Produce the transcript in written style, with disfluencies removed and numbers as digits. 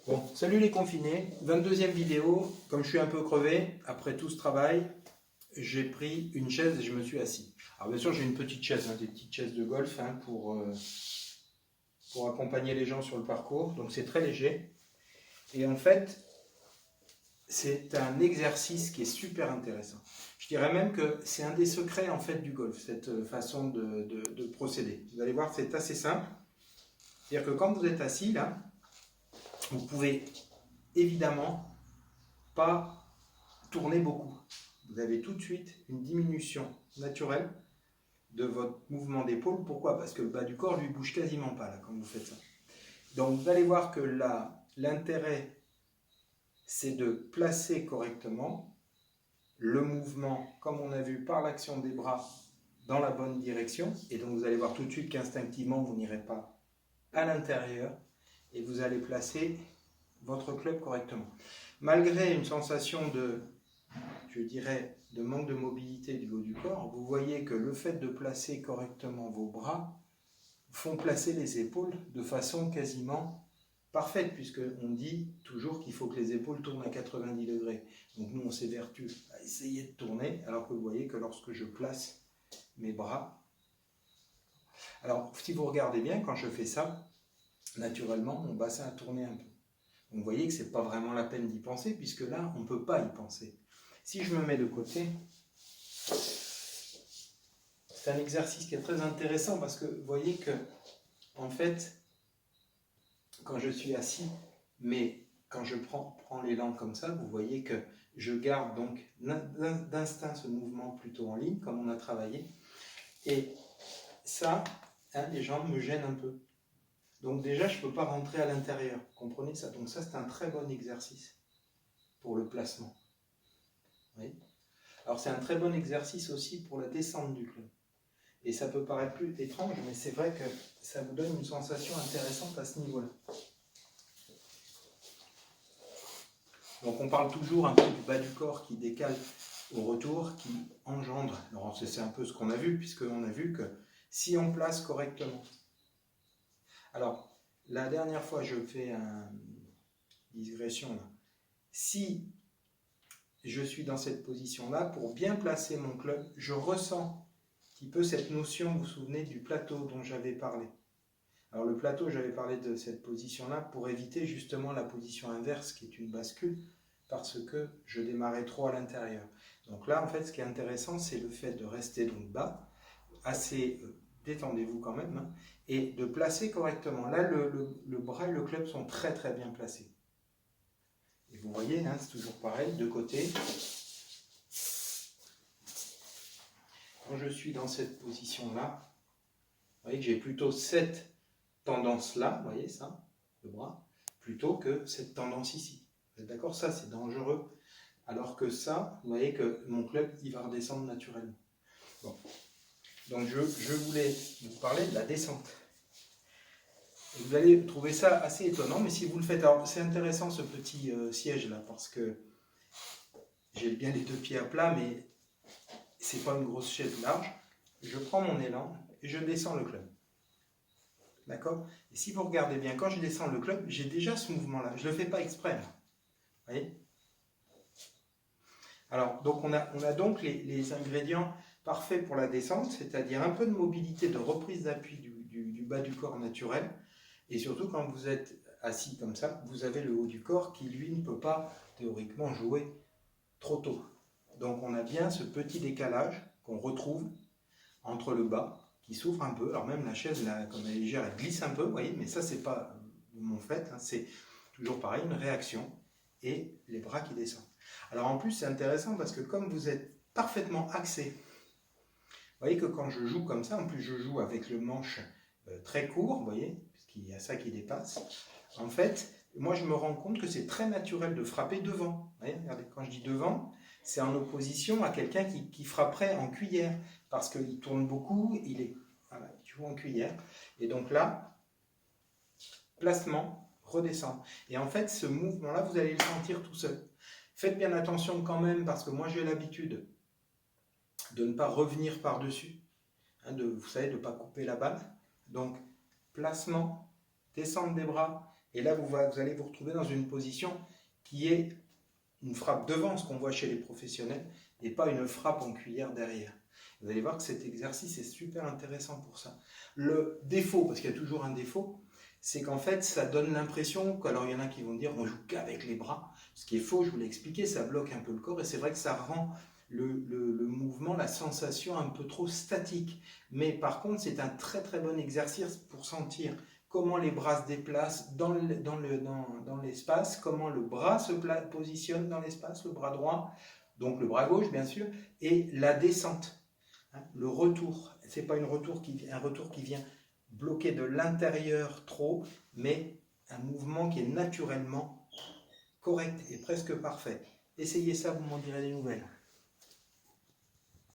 Bon, salut les confinés, 22e vidéo. Comme je suis un peu crevé, après tout ce travail, j'ai pris une chaise et je me suis assis. Alors bien sûr j'ai une petite chaise, des petites chaises de golf pour accompagner les gens sur le parcours, donc c'est très léger. Et en fait, c'est un exercice qui est super intéressant. Je dirais même que c'est un des secrets en fait du golf, cette façon de procéder. Vous allez voir, c'est assez simple. C'est-à-dire que quand vous êtes assis là, vous pouvez évidemment pas tourner beaucoup. Vous avez tout de suite une diminution naturelle de votre mouvement d'épaule. Pourquoi? Parce que le bas du corps lui bouge quasiment pas là quand vous faites ça. Donc vous allez voir que là, l'intérêt, c'est de placer correctement le mouvement, comme on a vu, par l'action des bras dans la bonne direction. Et donc vous allez voir tout de suite qu'instinctivement, vous n'irez pas à l'intérieur et vous allez placer votre club correctement. Malgré une sensation de, je dirais, de manque de mobilité du haut du corps, vous voyez que le fait de placer correctement vos bras font placer les épaules de façon quasiment parfaite, puisqu'on dit toujours qu'il faut que les épaules tournent à 90 degrés. Donc nous, on s'évertue à essayer de tourner, alors que vous voyez que lorsque je place mes bras... Alors, si vous regardez bien, quand je fais ça, naturellement, mon bassin a tourné un peu. Donc vous voyez que ce n'est pas vraiment la peine d'y penser, puisque là, on ne peut pas y penser. Si je me mets de côté, c'est un exercice qui est très intéressant, parce que vous voyez que, en fait, quand je suis assis, mais quand je prends l'élan comme ça, vous voyez que je garde donc d'instinct ce mouvement plutôt en ligne, comme on a travaillé. Et ça, les jambes me gênent un peu. Donc déjà, je ne peux pas rentrer à l'intérieur. Comprenez ça? Donc ça, c'est un très bon exercice pour le placement. Oui. Alors c'est un très bon exercice aussi pour la descente du club. Et ça peut paraître plus étrange, mais c'est vrai que ça vous donne une sensation intéressante à ce niveau-là. Donc on parle toujours un peu du bas du corps qui décale au retour, qui engendre. Alors c'est un peu ce qu'on a vu, puisqu'on a vu que si on place correctement. Alors, la dernière fois, je fais une digression là. Si je suis dans cette position-là, pour bien placer mon club, je ressens un petit peu cette notion, vous vous souvenez, du plateau dont j'avais parlé. Alors le plateau, j'avais parlé de cette position-là pour éviter justement la position inverse qui est une bascule, parce que je démarrais trop à l'intérieur. Donc là, en fait, ce qui est intéressant, c'est le fait de rester donc bas, assez détendez-vous quand même, hein, et de placer correctement. Là, le bras et le club sont très très bien placés. Et vous voyez, hein, c'est toujours pareil, de côté. Quand je suis dans cette position-là, vous voyez que j'ai plutôt cette tendance-là, vous voyez ça, le bras, plutôt que cette tendance ici. Vous êtes d'accord? Ça, c'est dangereux. Alors que ça, vous voyez que mon club, il va redescendre naturellement. Bon. Donc, je voulais vous parler de la descente. Vous allez trouver ça assez étonnant, mais si vous le faites... Alors, c'est intéressant ce petit siège-là, parce que j'ai bien les deux pieds à plat, mais c'est pas une grosse chaise large. Je prends mon élan et je descends le club. D'accord? Et si vous regardez bien, quand je descends le club, j'ai déjà ce mouvement-là. Je ne le fais pas exprès. Vous voyez? Alors, donc on a donc les ingrédients parfaits pour la descente, c'est-à-dire un peu de mobilité, de reprise d'appui du bas du corps naturel. Et surtout, quand vous êtes assis comme ça, vous avez le haut du corps qui, lui, ne peut pas théoriquement jouer trop tôt. Donc on a bien ce petit décalage qu'on retrouve entre le bas, qui s'ouvre un peu. Alors même la chaise, là, comme elle est légère, elle glisse un peu, vous voyez, mais ça, c'est pas mon fait, hein, c'est toujours pareil, une réaction, et les bras qui descendent. Alors en plus, c'est intéressant parce que comme vous êtes parfaitement axé, vous voyez que quand je joue comme ça, en plus je joue avec le manche très court, vous voyez, puisqu'il y a ça qui dépasse, en fait, moi je me rends compte que c'est très naturel de frapper devant. Vous voyez, regardez, quand je dis devant, c'est en opposition à quelqu'un qui frapperait en cuillère, parce qu'il tourne beaucoup, il joue en cuillère. Et donc là, placement, redescend. Et en fait, ce mouvement-là, vous allez le sentir tout seul. Faites bien attention quand même, parce que moi j'ai l'habitude de ne pas revenir par-dessus, vous savez, de ne pas couper la balle. Donc, placement, descente des bras, Et là, vous allez vous retrouver dans une position qui est une frappe devant, ce qu'on voit chez les professionnels, et pas une frappe en cuillère derrière. Vous allez voir que cet exercice est super intéressant pour ça. Le défaut, parce qu'il y a toujours un défaut, c'est qu'en fait, ça donne l'impression qu'alors il y en a qui vont dire on joue qu'avec les bras. Ce qui est faux, je vous l'ai expliqué, ça bloque un peu le corps, et c'est vrai que ça rend le mouvement, la sensation un peu trop statique. Mais par contre, c'est un très très bon exercice pour sentir comment les bras se déplacent dans l'espace, comment le bras se positionne dans l'espace, le bras droit, donc le bras gauche bien sûr, et la descente, hein, le retour. Ce n'est pas un retour qui vient bloquer de l'intérieur trop, mais un mouvement qui est naturellement correct et presque parfait. Essayez ça, vous m'en direz des nouvelles.